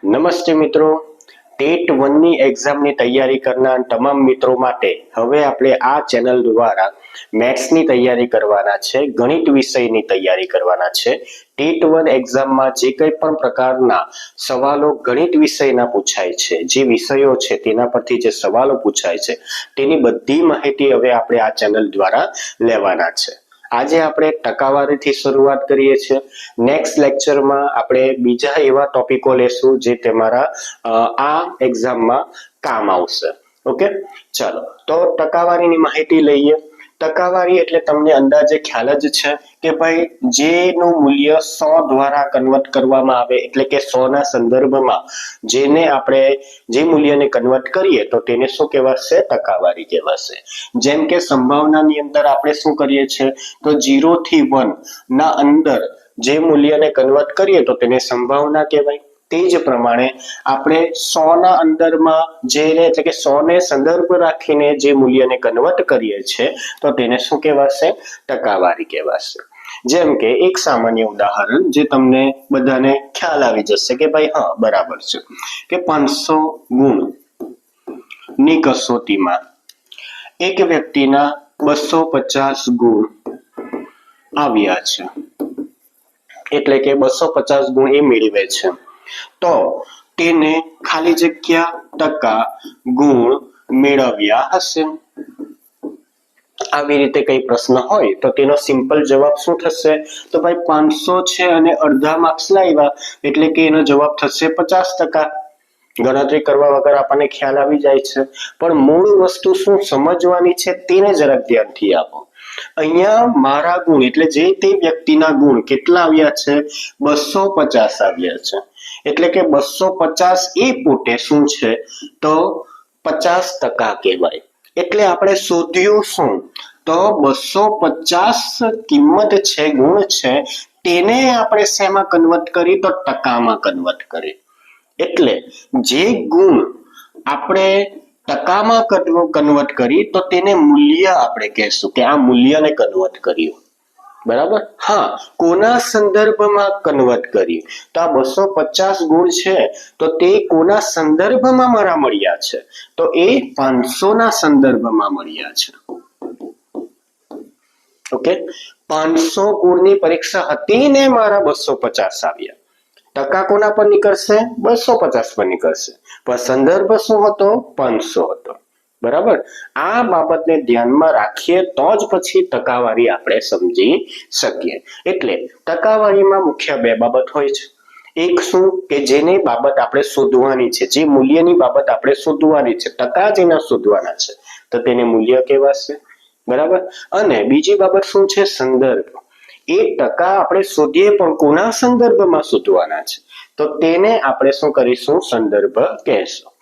નમસ્તે મિત્રો, ટેટ 1 ની એક્ઝામની તૈયારી કરનાર તમામ મિત્રો માટે હવે આપણે આ ચેનલ દ્વારા મેથ્સની તૈયારી કરવાના છે, ગણિત વિષયની તૈયારી કરવાના છે। ટેટ 1 એક્ઝામમાં જે કંઈ પણ પ્રકારના સવાલો ગણિત વિષયના પૂછાય છે, જે વિષયો છે તેના પરથી જે સવાલો પૂછાય છે તેની બધી માહિતી હવે આપણે આ ચેનલ દ્વારા લેવાના છે। આજે આપણે ટકાવારીથી શરૂઆત કરીએ છીએ। નેક્સ્ટ લેક્ચરમાં આપણે બીજા એવા ટોપિકો લેશું જે તમારા આ એક્ઝામમાં કામ આવશે। ઓકે, ચાલો તો ટકાવારીની માહિતી લઈએ। ટકાવારી એટલે તમને અંદાજે ખ્યાલ જ છે કે ભાઈ જેનું મૂલ્ય 100 દ્વારા કન્વર્ટ કરવામાં આવે, એટલે કે 100 ના સંદર્ભમાં જેને આપણે જે મૂલ્યને કન્વર્ટ કરીએ તો તેને શું કહેવાશે? ટકાવારી કહેવાશે। જેમ કે સંભાવનાની અંદર આપણે શું કરીએ છીએ તો 0 થી 1 ના અંદર જે મૂલ્યને કન્વર્ટ કરીએ તો તેને સંભાવના કહેવાય। તે જ પ્રમાણે આપણે 100 ના અંદરમાં જેને એટલે કે 100 ને સંદર્ભ રાખીને જે મૂલ્યને કન્વર્ટ કરીએ છીએ તો તેને શું કહેવાશે? ટકાવારી કહેવાશે। જેમ કે એક સામાન્ય ઉદાહરણ જે તમને બધાને ખ્યાલ આવી જશે કે ભાઈ હા બરાબર છે કે 500 ગુણ ની કસોટીમાં એક વ્યક્તિના 250 ગુણ આવ્યા છે, એટલે કે 250 ગુણ એ મેળવે છે તો તેને ખાલી જગ્યા ટકા ગુણ મેળવ્યા હશે। આવી રીતે કઈ પ્રશ્ન હોય તો તેનો સિમ્પલ જવાબ શું થશે તો ભાઈ 500 છે અને અડધા માર્ક્સ લાવ્યા એટલે કે એનો જવાબ થશે 50%। ગણતરી કરવા વગર આપણને ખ્યાલ આવી જાય છે, પણ મૂળ વસ્તુ શું સમજવાની છે તેને જરાક ધ્યાનથી આપો। અહીંયા મારા ગુણ એટલે જે તે વ્યક્તિના ગુણ કેટલા આવ્યા છે? 250 આવ્યા છે, એટલે કે 250 એ પોતે શું છે તો 50% કહેવાય। એટલે આપણે શોધ્યું શું તો 250 કિંમત છે, ગુણ છે, તેને આપણે શેમાં કન્વર્ટ કરી તો ટકામાં કન્વર્ટ કરી। એટલે જે ગુણ આપણે ટકામાં કન્વર્ટ કરી તો તેને મૂલ્ય આપણે કહેશું કે આ મૂલ્યને કન્વર્ટ કર્યું, બરાબર? હા, કોના સંદર્ભમાં કન્વર્ટ કર્યું તો આ 250 ગુણ છે તો તે કોના સંદર્ભમાં મારા મળ્યા છે તો એ 500 ના સંદર્ભમાં મળ્યા છે। ઓકે, 500 ગુણની પરીક્ષા હતી ને મારા 250 આવ્યા। ટકા કોના પર નીકળશે? 250 પર નીકળશે, પણ સંદર્ભ શું હતો? 500 હતો, બરાબર? આ બાબતને ધ્યાનમાં રાખીએ તો જ પછી ટકાવારી આપણે સમજી શકીએ। એટલે ટકાવારીમાં મુખ્ય બે બાબત હોય છે। એક શું કે જેની બાબત આપણે શોધવાની છે, જે મૂલ્યની બાબત આપણે શોધવાની છે, ટકા જેના શોધવાના છે તો તેને મૂલ્ય કહેવાશે, બરાબર? અને બીજી બાબત શું છે? સંદર્ભ। એ ટકા આપણે શોધીએ પણ કોના સંદર્ભમાં શોધવાના છે તો તેને આપણે શું કરીશું? સંદર્ભ કહેશું।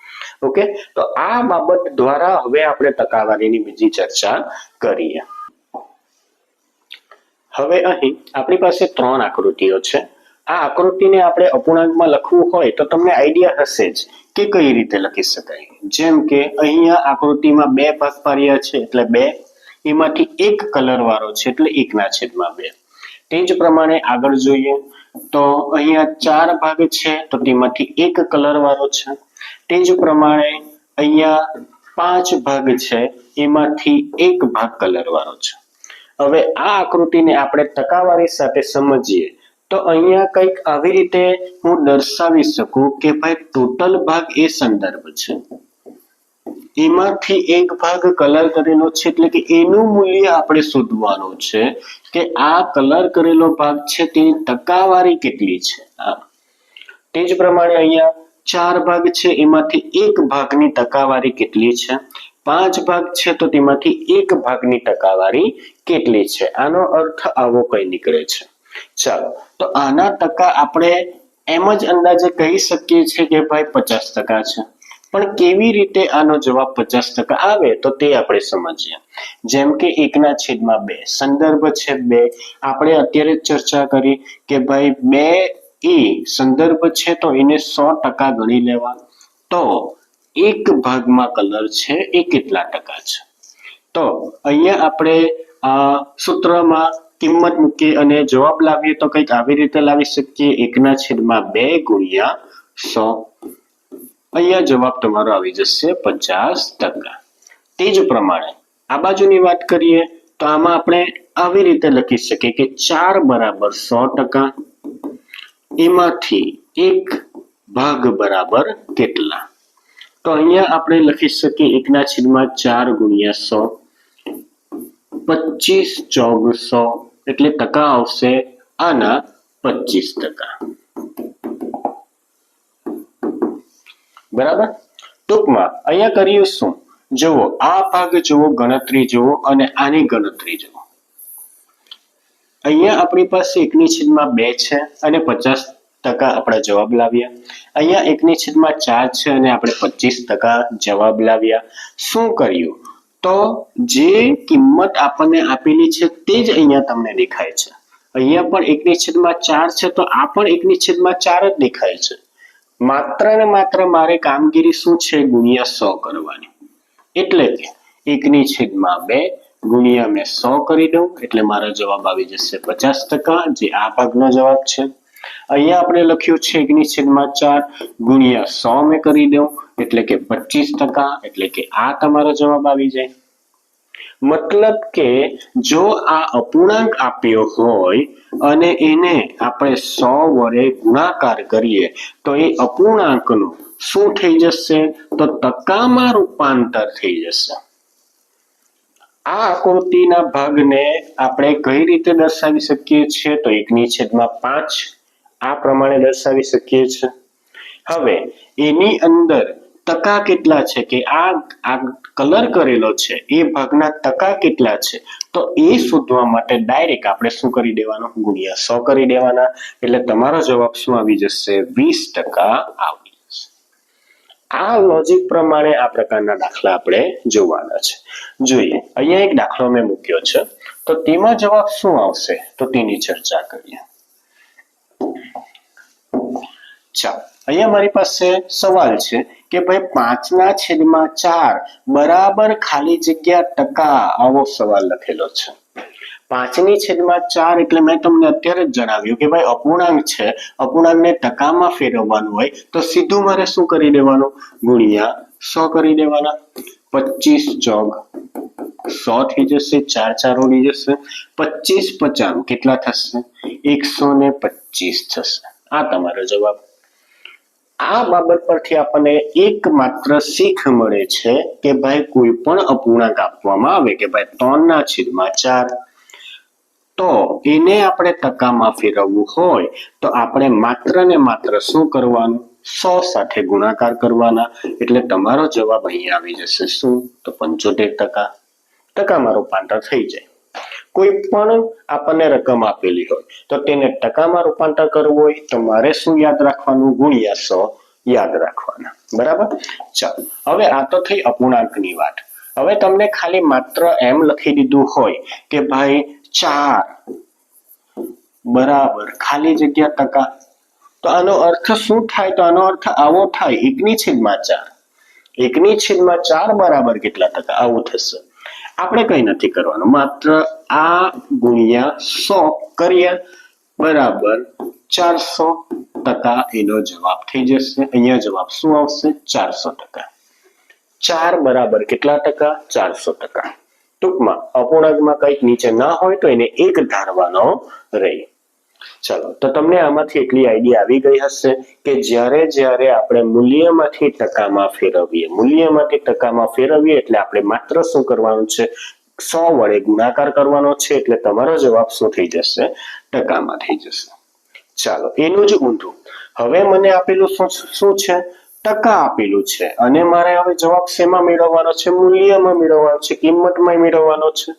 ઓકે, તો આ બાબત દ્વારા હવે આપણે ટકાવારીની બીજી ચર્ચા કરીએ। હવે અહીં આપણી પાસે 3 આકૃતિઓ છે। આ આકૃતિને આપણે અપૂર્ણાંકમાં લખવું હોય તો તમને આઈડિયા હશે જ કે કઈ રીતે લખી શકાય। જેમ કે અહીંયા આકૃતિમાં 2 ભાગ પાડ્યા છે એટલે 2, એમાંથી એક કલર વાળો છે એટલે 1/2। તે જ પ્રમાણે આગળ જોઈએ તો અહીંયા 4 ભાગ છે તો તેમાંથી એક કલર વાળો છે। તે જ પ્રમાણે અહીંયા 5 ભાગ છે, એમાંથી એક ભાગ કલર વાળો છે। હવે આ આકૃતિને આપણે ટકાવારી સાથે સમજીએ તો અહીંયા કંઈક આવી રીતે હું દર્શાવી શકું કે ભાઈ ટોટલ ભાગ એ સંદર્ભ છે, એમાંથી એક ભાગ કલર કરેલો છે એટલે કે એનું મૂલ્ય આપણે શોધવાનું છે કે આ કલર કરેલો ભાગ છે તેની ટકાવારી કેટલી છે। તે જ પ્રમાણે અહીંયા 4 ભાગ છે, એમાંથી એક ભાગની ટકાવારી કેટલી છે? 5 ભાગ છે તો તેમાંથી એક ભાગની ટકાવારી કેટલી છે? આનો અર્થ આવો કઈ નીકળે છે। ચાલો, તો આના ટકા આપણે એમ જ અંદાજે કહી શકીએ છીએ કે ભાઈ 50% છે, પણ કેવી રીતે આનો જવાબ 50% આવે તો તે આપણે સમજીએ। જેમ કે 1/2, સંદર્ભ છે 2, આપણે અત્યારે ચર્ચા કરી કે ભાઈ 2 એ સંદર્ભ છે તો એને 100% ગણી લેવા, તો એક ભાગમાં કલર છે એ કેટલા ટકા છે? તો અહીંયા આપણે સૂત્રમાં કિંમત મૂકીએ અને જવાબ લાવીએ તો કંઈક આવી રીતે લાવી શકીએ 1/2 ગુણ્યા 100. અહીંયા જવાબ તમારો આવી જશે 50%. તે જ પ્રમાણે આ બાજુની વાત કરીએ તો આમાં આપણે આવી રીતે લખી શકીએ કે 4 બરાબર 100%. એમાંથી 1 ભાગ બરાબર કેટલા? તો અહીંયા આપણે લખી શકીએ 1/4 ગુણ્યા 100. 25 ચોક 100 એટલે ટકા આવશે આના 25%. બરાબર. ટૂંકમાં અહીંયા કર્યું શું? જુઓ, આ ભાગ જુઓ, ગણતરી જુઓ અને આની ગણતરી જુઓ. અહીંયા આપણી પાસે 1/2 છે અને 50% આપણે જવાબ લાવ્યા. અહીંયા 1/4 છે અને આપણે 25% જવાબ લાવ્યા. શું કર્યું? તો જે કિંમત આપણને આપેલી છે તે જ અહીંયા તમને દેખાય છે. અહીંયા પણ 1/4 છે તો આ પણ 1/4 જ દેખાય છે. માત્ર ને માત્ર મારે કામગીરી શું છે? ગુણ્યા 100 કરવાની. એટલે કે 1/2 ગુણ્યા મેં 100 કરી દઉં એટલે મારો જવાબ આવી જશે 50%, જે આ ભાગનો જવાબ છે. અહીંયા આપણે લખ્યું છે 1/4 ગુણ્યા 100 મેં કરી દઉં એટલે કે 25%, એટલે કે આ તમારો જવાબ આવી જાય. મતલબ કે જો આ અપૂર્ણાંક આપ્યો હોય અને એને આપણે 100 વડે ગુણાકાર કરીએ તો એ અપૂર્ણાંકનું શું થઈ જશે? તો ટકામાં રૂપાંતર થઈ જશે. આ આકૃતિના ભાગને આપણે કઈ રીતે દર્શાવી શકીએ છીએ? તો 1/5 આ પ્રમાણે દર્શાવી શકીએ છીએ. હવે એની અંદર ટકા કેટલા છે કે આ કલર કરેલો છે એ ભાગના ટકા કેટલા છે તો એ શોધવા માટે ડાયરેક્ટ આપણે શું કરી દેવાનું? ગુણ્યા 100 કરી દેવાના. એટલે તમારો જવાબ શું આવી જશે? 20% આવી જશે. આ લોજિક પ્રમાણે આ પ્રકારના દાખલા આપણે જોવાના છે. જોઈએ, અહીંયા એક દાખલો મેં મૂક્યો છે તો તેમાં જવાબ શું આવશે તો તેની ચર્ચા કરીએ. ચાલો, અહીંયા મારી પાસે સવાલ છે કે ભાઈ 5/4 બરાબર ખાલી જગ્યા ટકા, આવો સવાલ લખેલો છે. 5/4 એટલે મેં તમને અત્યારે જ જણાવ્યું કે ભાઈ અપૂર્ણાંક છે, અપૂર્ણાંકને ટકામાં ફેરવવાનું હોય તો સીધું મારે શું કરી દેવાનું? ગુણ્યા 100 કરી દેવાના. 25 ચોક 100 થઈ જશે, 4 4 ઉડી જશે. 25 50 કેટલા થશે? 125 થશે. આ તમારો જવાબ. આ બાબત પરથી આપણને એકમાત્ર શીખ મળે છે કે ભાઈ કોઈ પણ અપૂર્ણાંક આપવામાં આવે કે ભાઈ 3/4 તો એને આપણે ટકામાં ફેરવવું હોય તો આપણે માત્ર ને માત્ર શું કરવાનું? 100 સાથે ગુણાકાર કરવાના. એટલે તમારો જવાબ અહીંયા આવી જશે શું? તો 75%. ટકામાં રૂપાંતર થઈ જાય. કોઈ પણ આપણને રકમ આપેલી હોય તો તેને ટકામાં રૂપાંતર કરવું હોય તો મારે શું યાદ રાખવાનું? ગુણ્યા 100 યાદ રાખવાના. બરાબર. ચાલો, હવે આ તો થઈ અપૂર્ણાંકની વાત. હવે તમને ખાલી માત્ર એમ લખી દીધું હોય કે ભાઈ 4 બરાબર ખાલી જગ્યા ટકા, તો આનો અર્થ શું થાય? તો આનો અર્થ આવો થાય 1/4. 1/4 બરાબર કેટલા ટકા? આવું થશે. આપણે કઈ નથી કરવાનું, માત્ર આ ગુણ્યા 100 કર્યા બરાબર 400%, એનો જવાબ થઈ જશે. અહીંયા જવાબ શું આવશે? 400%. 4 બરાબર કેટલા ટકા? 400%. ટૂંકમાં અપૂર્ણાંકમાં કંઈક નીચે ના હોય તો એને એક ધારવાનો રહે. ચલો, તો તમને આમાંથી એટલી આઈડિયા આવી ગઈ હશે કે જ્યારે આપણે મૂલ્યમાંથી ટકામાં ફેરવીએ એટલે આપણે માત્ર શું કરવાનું છે? 100 વડે ગુણાકાર કરવાનો છે. એટલે તમારો જવાબ શું થઈ જશે? ટકામાં થઈ જશે. ચાલો, એનું જ ઊંધું. હવે મને આપેલું શું છે? ટકા આપેલું છે અને મારે હવે જવાબ શેમાં મેળવવાનો છે? મૂલ્યમાં મેળવવાનો છે, કિંમતમાં મેળવવાનો છે.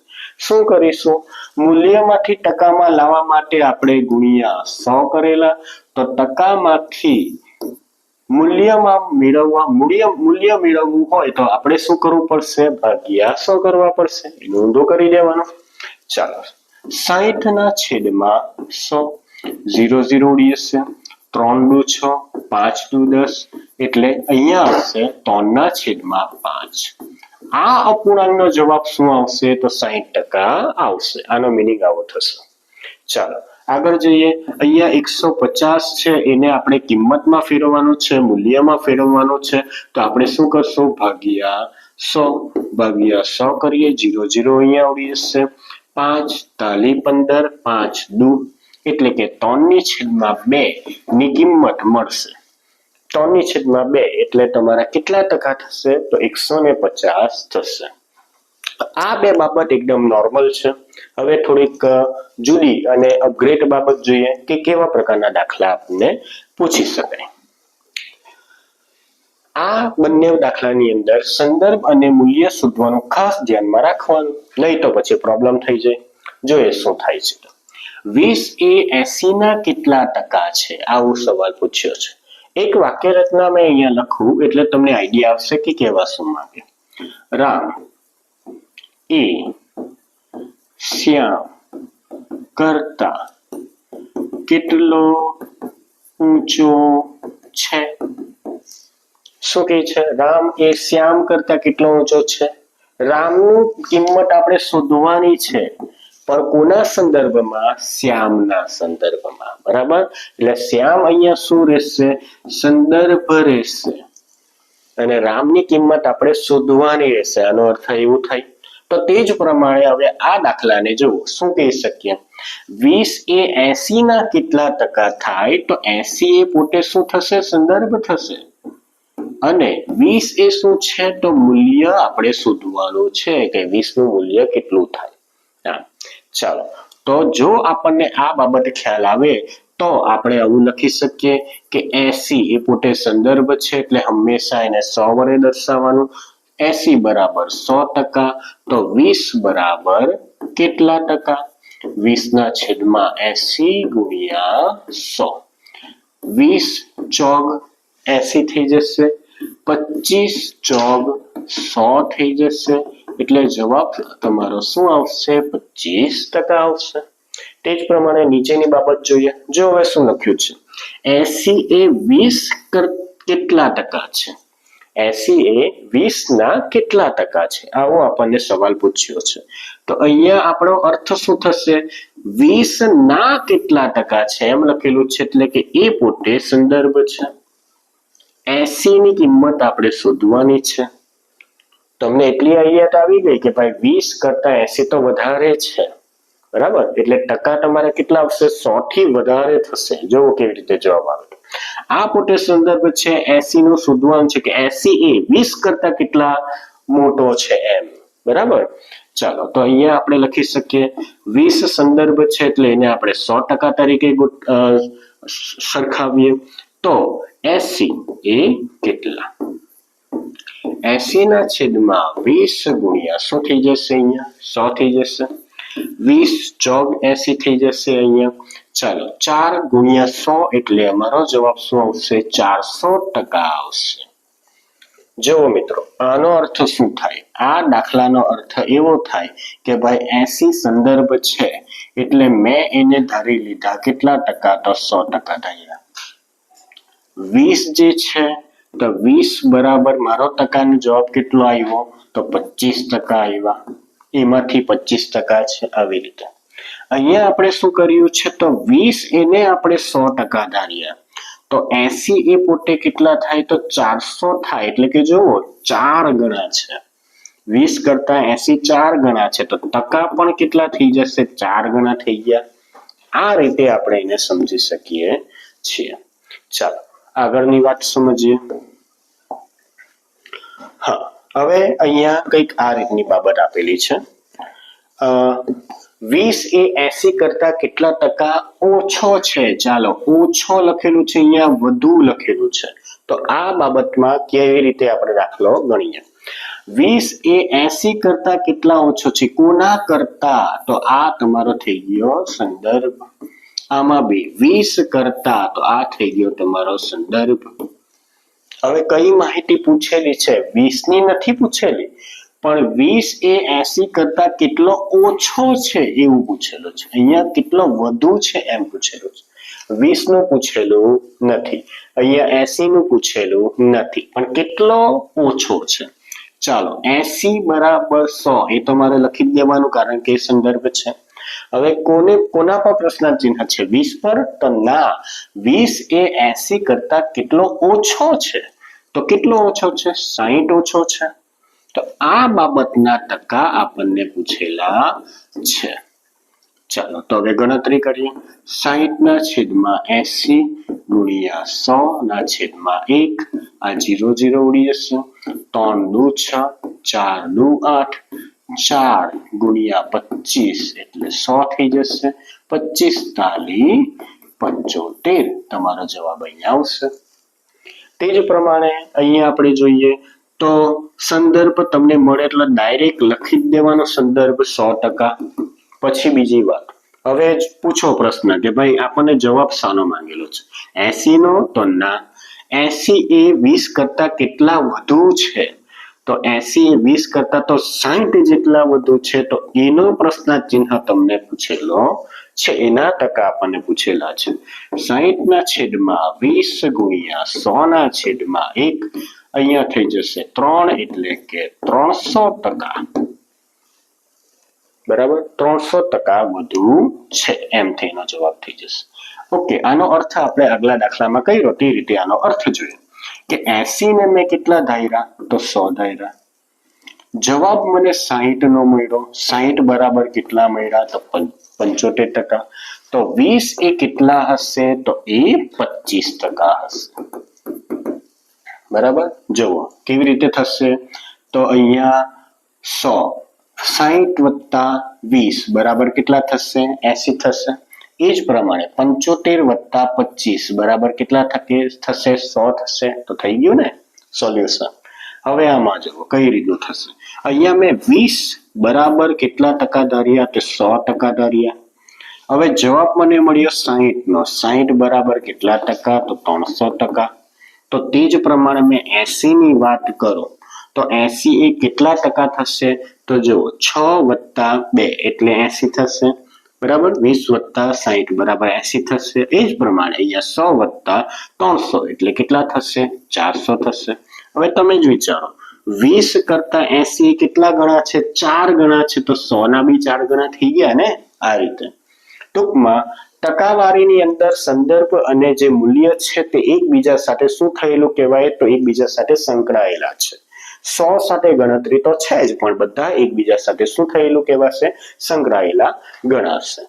શું કરીશું? મૂલ્યમાંથી ટકામાં લાવવા માટે આપણે ગુણ્યા 100 કરેલા, તો ટકામાંથી મૂલ્યમાં મૂલ્ય મેળવવું હોય તો આપણે શું કરવું પડશે? ભાગ્યા 100 કરવા પડશે. એનું ઊંધું કરી દેવાનું. ચાલો, 60/100 0 0 ઉડી જશે. 3 દુ 6, 5 દુ 10 એટલે અહીંયા આવશે 3/5. આ અપૂર્ણાંકનો જવાબ શું આવશે? તો 60% આવશે. આનો મીનિંગ આવો થશે. ચાલો આગળ જોઈએ. અહીંયા 150 છે એને આપણે કિંમતમાં ફેરવવાનું છે, મૂલ્યમાં ફેરવવાનું છે. તો આપણે શું કરશું? ભાગ્યા 100 કરીએ. 0 0 અહીંયા આવડી જશે. 5 તાલી 15 5 દુ એટલે કે 3/2 ની કિંમત મળશે. 3/2 એટલે તમારા કેટલા ટકા થશે? તો 150 થશે. આ બે બાબત એકદમ નોર્મલ છે. હવે થોડીક જુદી અને અપગ્રેડ બાબત જોઈએ કે કેવા પ્રકારના દાખલા આપણને પૂછી શકાય. આ બંને દાખલાની અંદર સંદર્ભ અને મૂલ્ય શોધવાનું ખાસ ધ્યાનમાં રાખવાનું, નહીં તો પછી પ્રોબ્લેમ થઈ જાય. જોઈએ શું થાય છે. 20 એ 80 ના કેટલા ટકા છે? આવો સવાલ પૂછ્યો છે. એક વાક્ય રચના મેં અહીંયા લખું એટલે તમને આઈડિયા આવશે કે કેવા શું માંગે. રામ એ શ્યામ કરતા કેટલો ઊંચો છે? શું કહે છે? રામ એ શ્યામ કરતા કેટલો ઊંચો છે? રામનું કિંમત આપણે શોધવાની છે, પણ કોના સંદર્ભમાં? શ્યામના સંદર્ભમાં. બરાબર. એટલે શ્યામ અહીંયા શું રહેશે? સંદર્ભ રહેશે અને રામની કિંમત આપણે શોધવાની રહેશે. આનો અર્થ એવું થાય. તો તે જ પ્રમાણે હવે આ દાખલાને જુઓ. શું કહી શકીએ? 20 એ 80 ના કેટલા ટકા થાય? તો 80 એ પોતે શું થશે? સંદર્ભ થશે. અને 20 એ શું છે? તો મૂલ્ય આપણે શોધવાનું છે કે 20 નું મૂલ્ય કેટલું થાય. ચાલો, તો જો આપણને આ બાબતે ખ્યાલ આવે તો આપણે આવું લખી શકીએ કે 80 એ પોતે સંદર્ભ છે એટલે હંમેશા એને 100 વડે દર્શાવવાનું. 80 બરાબર 100%. તો 20 બરાબર કેટલા ટકા? 20 ના છેદમાં 80 ગુણ્યા 100. 20 ચોગ 80 થઈ જશે. 25 ચોગ 100 થઈ જશે. એટલે જવાબ તમારો શું આવશે? 25% આવશે. તે જ પ્રમાણે નીચેની બાબત જોઈએ. જો હવે શું લખ્યું છે? 80 એ 20 કેટલા ટકા છે? 80 એ 20 ના કેટલા ટકા છે? આવો આપણને સવાલ પૂછ્યો છે. તો અહીંયા આપણો અર્થ શું થશે? 20 ના કેટલા ટકા છે એમ લખેલું છે એટલે કે એ પોતે સંદર્ભ છે. 80 ની કિંમત આપણે શોધવાની છે. તમને એટલી આઈડિયા આવી ગઈ કે ભાઈ 20 કરતા 80 તો વધારે છે. બરાબર. એટલે ટકા તમારે કેટલા આવશે? 100 થી વધારે થશે. જોવો કેવી રીતે જવાબ આવે. આ પોતે સંદર્ભ છે. 80 નું શોધવાનું છે કે 80 એ 20 કરતા કેટલા મોટો છે એમ. બરાબર. ચાલો, તો અહીંયા આપણે લખી શકીએ 20 સંદર્ભ છે એટલે એને આપણે 100% તરીકે સરખાવીએ. તો 80 એ કેટલા? 80 ના છેદમાં 20 ગુણ્યા શું થઈ જશે? અહીંયા 100 થઈ જશે. 20 ચોગ 80 થઈ જશે અહીંયા. ચાલો, 4 ગુણ્યા 100 એટલે અમારો જવાબ શું આવશે? 400% આવશે. જુઓ મિત્રો, આનો અર્થ શું થાય? આ દાખલાનો અર્થ એવો થાય કે ભાઈ 80 સંદર્ભ છે એટલે મેં એને ધારી લીધા કેટલા ટકા? તો 100% થયા. 20 જે છે તો 20 બરાબર મારો ટકાનો જવાબ કેટલો આવ્યો? તો 25% આવ્યા. એમાંથી 25% છે. આવી રીતે અહીંયા આપણે શું કર્યું છે? તો 20 એને આપણે 100% ધાર્યા. તો 80 એ પોતે કેટલા થાય? તો 400 થાય. એટલે કે જુઓ 4 ગણા છે. 20 કરતા 80 4 ગણા છે. તો ટકા પણ કેટલા થઈ જશે? 4 ગણા થઈ ગયા. આ રીતે આપણે એને સમજી શકીએ છીએ. ચાલો આગળની વાત સમજીએ. હા, હવે અહીંયા કંઈક આ રીતની બાબત આપેલી છે. 20 એ 80 કરતા કેટલા ટકા ઓછો છે? ચાલો, ઓછો લખેલું છે, અહીંયા વધુ લખેલું છે. તો આ બાબતમાં કેવી રીતે આપણે દાખલો ગણીએ? 20 એ 80 કરતા કેટલા ઓછો છે? કોના કરતા? તો આ તમારો થઈ ગયો સંદર્ભ. આમાં બી 20 કરતા, તો આ થઈ ગયો તમારો સંદર્ભ. હવે કઈ માહિતી પૂછેલી છે? 20 ની નથી પૂછેલી, પણ 20 એ 80 કરતા કેટલો ઓછો છે એવું પૂછેલું છે. અહીંયા કેટલો વધુ છે એમ પૂછેલું છે. 20 નું પૂછેલું નથી, અહીંયા 80 નું પૂછેલું નથી, પણ કેટલો ઓછો છે. ચાલો, 80 બરાબર 100 એ તમારે લખી દેવાનું કારણ કે સંદર્ભ છે. હવે કોના પર પ્રશ્ન ચિહ્ન છે? 20 પર? તો ના, 20 એ 80 કરતા કેટલો ઓછો છે? તો કેટલો ઓછો છે? 60 ઓછો છે. તો આ બાબતના ટકા આપણને પૂછેલા છે. ચાલો તો હવે ગણતરી કરીએ. 60/80 ગુણ્યા 100/1. આ 0 0 ઉડી જશે. 3 દુ 6, 4 દુ 8, 4 ગુણ્યા 25 એટલે 100 થઈ જશે. 25 તાલી 75 તમારો જવાબ અહીંયા આવશે. તે જ પ્રમાણે અહીંયા આપણે જોઈએ તો સંદર્ભ તમને મળે એટલે ડાયરેક્ટ લખી જ દેવાનો સંદર્ભ 100%. પછી બીજી વાત, હવે પૂછો પ્રશ્ન કે ભાઈ આપણને જવાબ શાનો માંગેલો છે? 80 નો? તો ના, 80 એ 20 કરતા કેટલા વધુ છે? તો 80 એ 20 કરતા તો 60 જેટલા વધુ છે. તો એનો પ્રશ્ન ચિહ્ન તમને પૂછેલો છે, એના ટકા આપણને પૂછેલા છે. 60/20 ગુણ્યા 100/1. અહીંયા થઈ જશે 3 એટલે કે 300%. બરાબર, 300% વધુ છે એમ થઈને જવાબ થઈ જશે. ઓકે, આનો અર્થ આપણે આગલા દાખલામાં કર્યો તે રીતે આનો અર્થ જોઈએ કે 80 ને મેં કેટલા ધાર્યા? તો 100 ધાર્યા. જવાબ મને 60 નો મળ્યો. 60 બરાબર કેટલા મળ્યા? તો 75%. તો 20 એ કેટલા હશે? તો એ 25% હશે. બરાબર, જુઓ કેવી રીતે થશે. તો અહીંયા 100, 60 વત્તા 20 બરાબર કેટલા થશે? 80 થશે. એ જ પ્રમાણે 75 વત્તા 25 બરાબર કેટલા થશે? 100 થશે. તો થઈ ગયું ને સોલ્યુશન. હવે આમાં જુઓ કઈ રીતનું થશે. અહીંયા મેં 20 બરાબર કેટલા ટકા ધાર્યા? તો 100% ધાર્યા. હવે જવાબ મને મળ્યો 60 નો. 60 બરાબર કેટલા ટકા? તો 300%. તો તે જ પ્રમાણે મેં 80 ની વાત કરું તો 80 એ કેટલા ટકા થશે? તો જુઓ 6 વત્તા 2 એટલે 80 થશે. બરાબર, 20 વત્તા 60 બરાબર 80 થશે. એ જ પ્રમાણે અહીંયા 100 વત્તા 300 એટલે કેટલા થશે? 400 થશે. હવે તમે જ વિચારો, 20 કરતા 80 કેટલા ગણા છે? 4 ગણા છે. તો 100 ના બી 4 ગણા થઈ ગયા ને. આ રીતે ટૂંકમાં ટકાવારીની અંદર સંદર્ભ અને જે મૂલ્ય છે તે એકબીજા સાથે શું થયેલું કહેવાય? તો એકબીજા સાથે સંકળાયેલા છે. 100 સાથે ગણતરી તો છે જ, પણ બધા એકબીજા સાથે શું થયેલું કહેવાશે? સંકળાયેલા ગણાશે.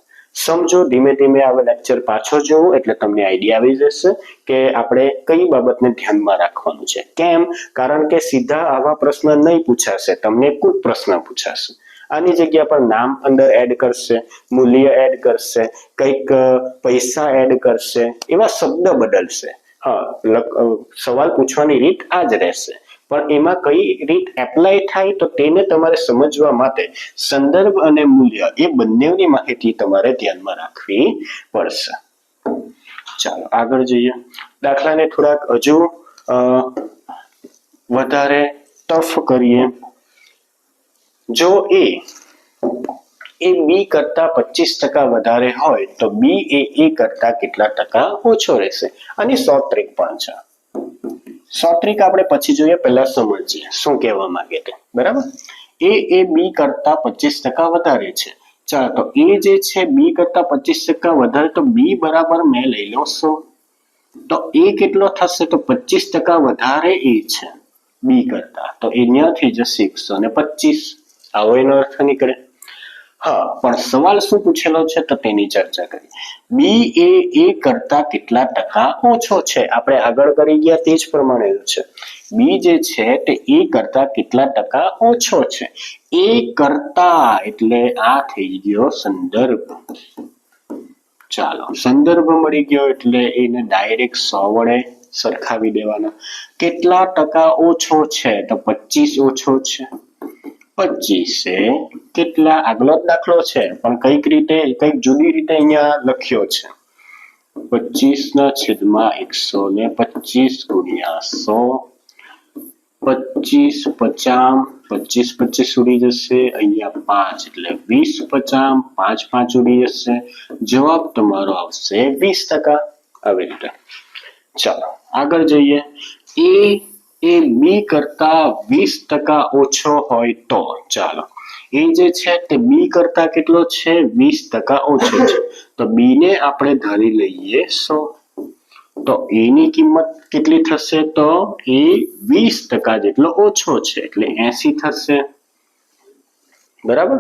સમજો, ધીમે ધીમે આ લેક્ચર પાછો જોવો એટલે તમને આઈડિયા આવી જશે કે આપણે કઈ બાબતને ધ્યાનમાં રાખવાનું છે. કેમ? કારણ કે સીધા આવા પ્રશ્ન નહીં પૂછાશે, તમને કોઈ પ્રશ્ન પૂછાશે. આની જગ્યા પર નામ અંદર એડ કરશે, મૂલ્ય એડ કરશે, કંઈક પૈસા એડ કરશે, એવા શબ્દ બદલશે. હા, સવાલ પૂછવાની રીત આ જ રહેશે, પણ એમાં કઈ રીત એપ્લાય થાય તો તેને તમારે સમજવા માટે સંદર્ભ અને મૂલ્ય એ બંનેની માહિતી તમારે ધ્યાનમાં રાખવી પડશે. ચાલો આગળ જઈએ. દાખલાને થોડાક હજુ વધારે ટફ કરીએ. જો એ બી કરતા 25% વધારે હોય તો બી એ કરતા કેટલા ટકા ઓછો રહેશે? અને શોર્ટ ટ્રીક પણ છે. શોર્ટ ટ્રીક આપણે પછી જોઈએ, પહેલા સમજીએ શું કહેવા માંગે છે. બરાબર, એ બી કરતા 25% વધારે છે. ચાલો તો એ જે છે બી કરતા 25% વધારે, તો બી બરાબર મેં લઈ લો 100. તો એ કેટલો થશે? તો 25% વધારે એ છે બી કરતા, તો એ ન્યા થઈ જશે 125. આવો એનો અર્થ નીકળે. હા, પણ સવાલ શું પૂછેલો છે તો તેની ચર્ચા કરી. બી એ કરતા કેટલા ટકા ઓછો છે? આપણે આગળ કરી ગયા તે જ પ્રમાણે છે. બી જે છે તે એ કરતા કેટલા ટકા ઓછો છે? એ કરતા એટલે આ થઈ ગયો સંદર્ભ. ચાલો, સંદર્ભ મળી ગયો એટલે એને ડાયરેક્ટ 100 વડે સરખાવી દેવાનો. કેટલા ટકા ઓછો છે? તો 25 ઓછો છે. 25 એ કેટલા? આગલો જ દાખલો છે પણ કઈક જુદી રીતે અહીંયા લખ્યો છે. 25/125 ગુણ્યા 100. 25 50, 25 ઉડી જશે. અહીંયા 5 એટલે 20 50, 5 5 ઉડી જશે. જવાબ તમારો આવશે 20%. આવી રીતે. ચાલો આગળ જઈએ. એ બી કરતા 20% ઓછો હોય તો ચાલો એ જે છે તે બી કરતા કેટલો છે 20% ઓછો છે તો બી ને આપણે ધારી લઈએ 100 તો એ ની કિંમત કેટલી થશે તો એ 20% જેટલો ઓછો છે એટલે 80 થશે બરાબર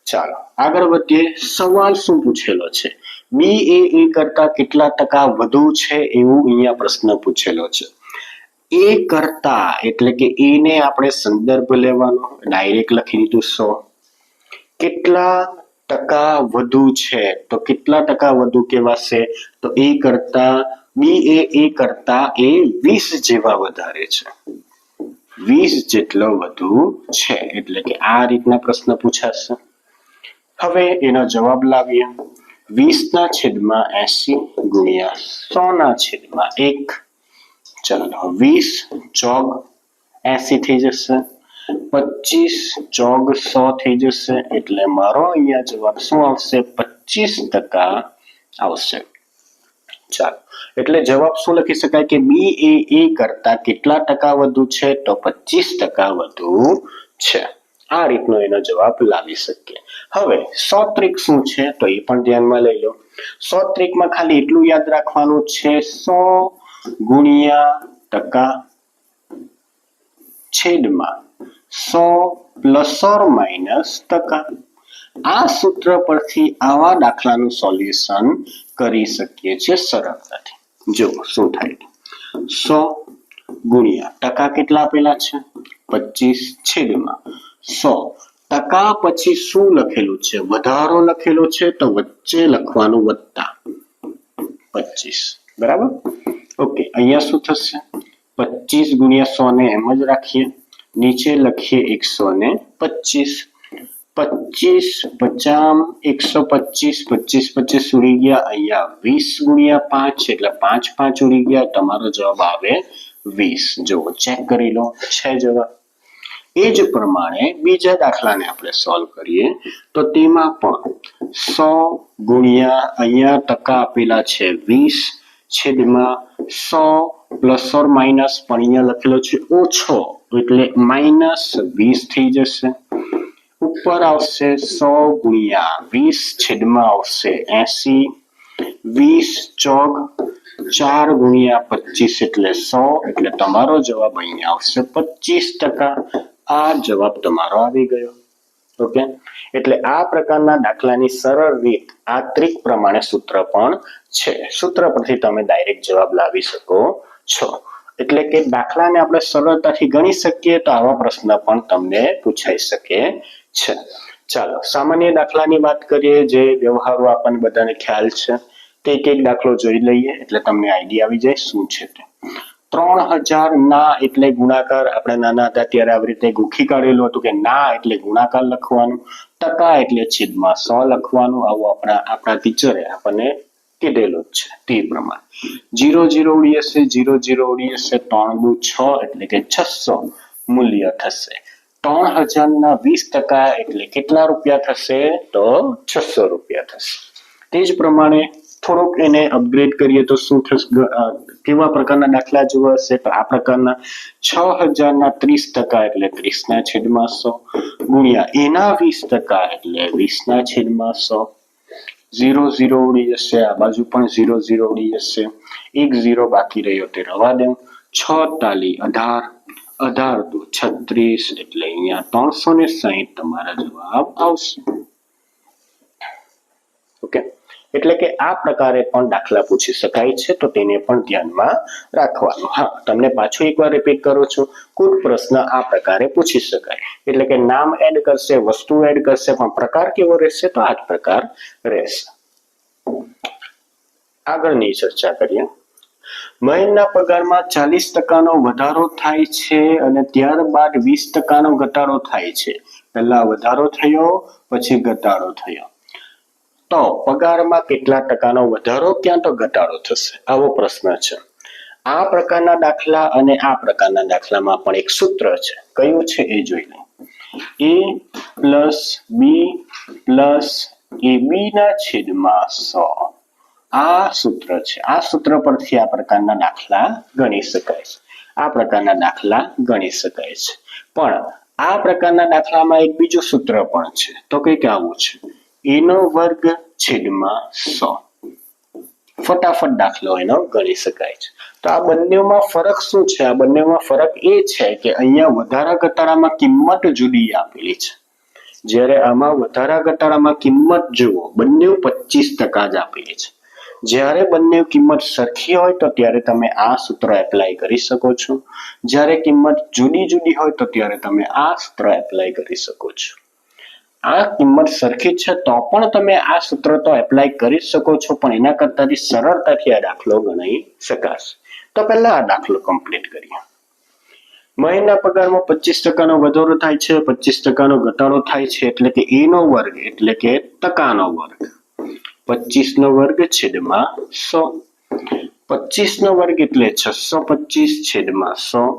ચાલો આગળ વધીએ સવાલ શું પૂછેલો છે બી એ કરતા કેટલા ટકા વધુ છે એવું અહીંયા પ્રશ્ન પૂછેલો છે એ કરતા એટલે કે એ ને આપણે સંદર્ભ લેવાનો ડાયરેક્ટ લખી દીધું 100 કેટલા ટકા વધુ છે તો કેટલા ટકા વધુ કહેવાશે તો એ કરતા બી એ કરતા એ 20 જેવા વધારે છે 20 જેટલો વધુ છે એટલે કે આ રીતના પ્રશ્ન પૂછાશે હવે એનો જવાબ લાવીએ 20/80 ગુણ્યા 100/1 ચાલો 20 ચોગ 80 થઈ જશે 25 ચોગ 100 થઈ જશે એટલે મારો અહીંયા જવાબ શું આવશે 25% આવશે ચાલો એટલે જવાબ શું લખી શકાય કે બી એ કરતા કેટલા ટકા વધુ છે તો 25% વધુ છે આ રીતનો એનો જવાબ લાવી શકીએ હવે 100 ત્રિક શું છે તો એ પણ ધ્યાનમાં લઈ લો 100 ત્રિકમાં ખાલી એટલું યાદ રાખવાનું છે 100 ગુણ્યા ટકા છેદમાં 100 પ્લસ ઓર માઇનસ ટકા આ સૂત્ર પરથી આવા દાખલાનું સોલ્યુશન કરી શકીએ છીએ સરળતાથી જો શું થાય 100 ગુણ્યા ટકા કેટલા આપેલા છે 25 છેદમાં 100 ટકા પછી શું લખેલું છે વધારો લખેલો છે તો વચ્ચે લખવાનું વત્તા 25 બરાબર ઓકે અહીંયા શું થશે 25 ગુણ્યા 100 ને એમ જ રાખીએ નીચે લખીએ 125 25 50 125 25 25 ઉડી ગયા અહીંયા 20 ગુણ્યા 5 એટલે 5 5 ઉડી ગયા તમારો જવાબ આવે 20 જો ચેક કરી લો છે જવાબ એ જ પ્રમાણે બીજા દાખલાને આપણે સોલ્વ કરીએ તો તેમાં પણ 100 ગુણ્યા અહીંયા ટકા આપેલા છે 20 છેદમાં 100 પ્લસ ઓર માઇનસ પણ અહીંયા લખેલો છે ઓછો એટલે -20 થઈ જશે ઉપર આવશે 100 ગુણ્યા 20 છેદમાં આવશે 80 20 ચોગ 4 ગુણ્યા 25 એટલે 100 એટલે તમારો જવાબ અહીંયા આવશે 25% આ જવાબ તમારો આવી ગયો ઓકે એટલે આ પ્રકારના દાખલાની સરળ રીત આ ત્રિક પ્રમાણે સૂત્ર પણ છે સૂત્ર પરથી તમે ડાયરેક્ટ જવાબ લાવી શકો છો એટલે કે દાખલાને આપણે સરળતાથી ગણી શકીએ તો આવા પ્રશ્ન પણ તમને પૂછાઈ શકે છે ચાલો સામાન્ય દાખલાની વાત કરીએ જે વ્યવહારો આપણને બધાને ખ્યાલ છે તે એક દાખલો જોઈ લઈએ એટલે તમને આઈડિયા આવી જાય શું છે તે 3000 ના એટલે ગુણાકાર આપણે નાના હતા ત્યારે આવી રીતે ગોખી કાઢેલું હતું કે ના એટલે ગુણાકાર લખવાનું ટકા એટલે છેદમાં 100 લખવાનું આવું આપણા ટીચરે આપણને કીધેલું જ છે તે પ્રમાણે 0 0 ઉડી જશે 0 0 ઉડી જશે 3 દુ 6 એટલે કે 600 મૂલ્ય થશે 3000 ના 20% એટલે કેટલા રૂપિયા થશે તો 600 રૂપિયા થશે તે જ પ્રમાણે થોડોક એને અપગ્રેડ કરીએ તો શું થશે કેવા પ્રકારના દાખલા જોવા હશે તો આ પ્રકારના 6000 ના 30% એટલે 30 ના છેદમાં 100 ગુણ્યા એના 20% એટલે 20 ના છેદમાં 100 0 0 ઉડી જશે આ બાજુ પણ 0 0 ઉડી જશે એક 0 બાકી રહ્યો તે રવા દઉં 6 તાલી 18 18 દુ 36 એટલે અહીંયા 360 તમારા જવાબ આવશે ઓકે એટલે કે આ પ્રકારે પણ દાખલા પૂછી શકાય છે તો તેને પણ ધ્યાનમાં રાખવાનું હા તમને પાછું એકવાર રિપીટ કરું છું કોઈ પ્રશ્ન આ પ્રકારે પૂછી શકાય એટલે કે નામ એડ કરશે વસ્તુ એડ કરશે પણ પ્રકાર કેવો રહેશે તો આ જ પ્રકાર રહેશે આગળની ચર્ચા કરીએ મહેનના પગારમાં 40% નો વધારો થાય છે અને ત્યારબાદ 20% નો ઘટાડો થાય છે પહેલા વધારો થયો પછી ઘટાડો થયો તો પગારમાં કેટલા ટકાનો વધારો ક્યાં તો ઘટાડો થશે આવો પ્રશ્ન છે આ પ્રકારના દાખલા અને આ પ્રકારના દાખલામાં પણ એક સૂત્ર છે કયું છે એ જોઈ લો a plus B plus ab ના છેદમાં 100 આ સૂત્ર છે આ સૂત્ર પરથી આ પ્રકારના દાખલા ગણી શકાય છે આ પ્રકારના દાખલા ગણી શકાય છે પણ આ પ્રકારના દાખલામાં એક બીજું સૂત્ર પણ છે, તો કંઈક આવું છે, a નો વર્ગ છેદમાં 100. ફટાફટ દાખલો એનો ગણી શકાય છે. તો આ બંનેમાં ફરક શું છે? આ બંનેમાં ફરક એ છે કે અહીંયા વધારા ઘટાડામાં કિંમત જુદી આપેલી છે, જ્યારે આમાં વધારા ઘટાડામાં કિંમત જુઓ બંને 25% જ આપેલી છે. જ્યારે બંને કિંમત સરખી હોય તો ત્યારે તમે આ સૂત્ર એપ્લાય કરી શકો છો, જ્યારે કિંમત જુદી જુદી હોય તો ત્યારે તમે આ સૂત્ર એપ્લાય કરી શકો છો. આ કિંમત સરખી છે તો પણ તમે આ સૂત્ર તો એપ્લાય કરી શકો છો, પણ એના કરતાથી સરળતાથી આ દાખલો ગણી શકાશે. તો પહેલા આ દાખલો કમ્પ્લીટ કરીએ. મહિના પગારમાં 25%નો વધારો થાય છે, 25%નો ઘટાડો થાય છે, એટલે કે a નો વર્ગ એટલે કે ટકાનો વર્ગ. 25 નો વર્ગ છેદમાં 100. 25 નો વર્ગ એટલે 625 છેદમાં 100.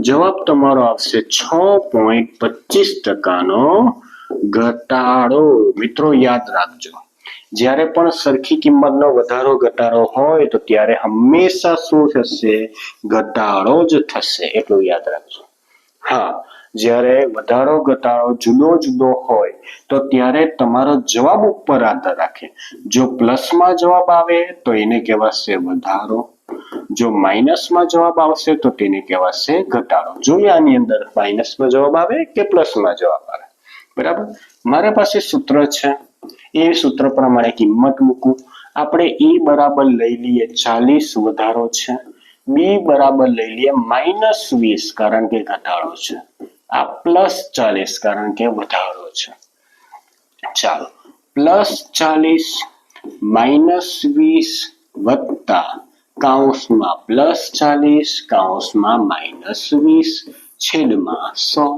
જવાબ તમારો આવશે 6.25%નો ઘટાડો. મિત્રો યાદ રાખજો, જ્યારે પણ સરખી કિંમતનો વધારો ઘટાડો હોય તો ત્યારે હંમેશા શું થશે? ઘટાડો જ થશે, એટલું યાદ રાખજો. હા, જ્યારે વધારો ઘટાડો જુદો જુદો હોય તો ત્યારે તમારો જવાબ ઉપર આધાર રાખે. જો પ્લસમાં જવાબ આવે તો એને કહેવાશે વધારો, જો માઇનસમાં જવાબ આવશે તો તેને કહેવાશે ઘટાડો. જોઈએ આની અંદર માઇનસમાં જવાબ આવે કે પ્લસમાં જવાબ આવે. બરાબર, મારા પાસે સૂત્ર છે, એ સૂત્ર પ્રમાણે કિંમત મૂકું. આપણે એ બરાબર લઈ લઈએ 40 વધારો છે, બી બરાબર લઈ લઈએ -20 કારણ કે ઘટાડો છે, આ +40 કારણ કે વધારો છે. ચાલો, +40 -20 વત્તા કૌંસમાં +40 કૌંસમાં -20 છેદમાં 100.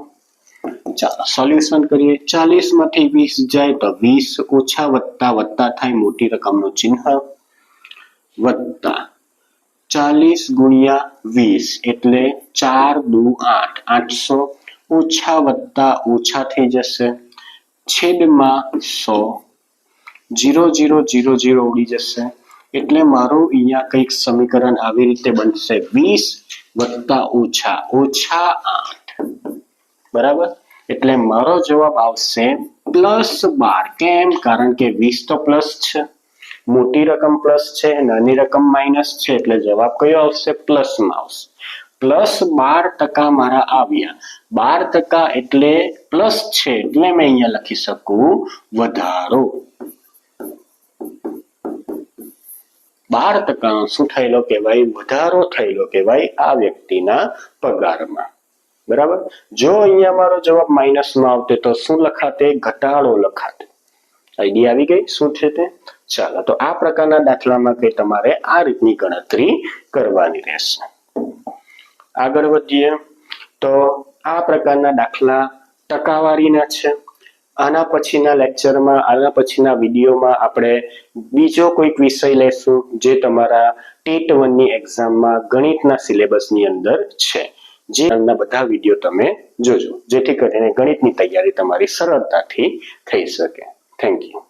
ચાલો સોલ્યુશન કરીએ. 40 માંથી 20 જાય તો 20 ઓછા વત્તા વત્તા થાય, મોટી રકમનું ચિહ્ન વત્તા 40 ગુણ્યા 20 એટલે 4 દુ 8, 800 ઓછા વત્તા ઓછા થઈ જશે છેદમાં 100. 0 0 0 0 ઉડી જશે, એટલે મારું અહીંયા કંઈક સમીકરણ આવી રીતે બનશે 20 વત્તા ઓછા ઓછા 8. બરાબર, એટલે મારો જવાબ આવશે +12. કેમ? કારણ કે 20 તો પ્લસ છે, મોટી રકમ પ્લસ છે, નાની રકમ માઇનસ છે, એટલે જવાબ કયો આવશે? પ્લસમાં આવશે. +12% મારા આવ્યા. 12% એટલે પ્લસ છે, એટલે મેં અહીંયા લખી શકું વધારો. 12%નો શું થયેલો કહેવાય? વધારો થયેલો કહેવાય આ વ્યક્તિના પગારમાં. બરાબર, જો અહીંયા મારો જવાબ માઇનસમાં આવતે તો શું લખાતે? ઘટાડો લખાતે. આઈડિયા આવી ગઈ શું છે તે? ચાલો, તો આ પ્રકારના દાખલામાં કે તમારે આ રીતની ગણતરી કરવાની રહેશે. આગળ વધીએ તો આ પ્રકારના દાખલા ટકાવારીના છે. આના પછીના લેક્ચરમાં, આના પછીના વિડીયોમાં આપણે બીજો કોઈક વિષય લેશું જે તમારા ટેટ 1 ની એક્ઝામમાં ગણિતના સિલેબસની અંદર છે. જે બધા વિડીયો તમે જોજો, જેથી કરીને ગણિતની તૈયારી તમારી સરળતાથી થઈ શકે. Thank you.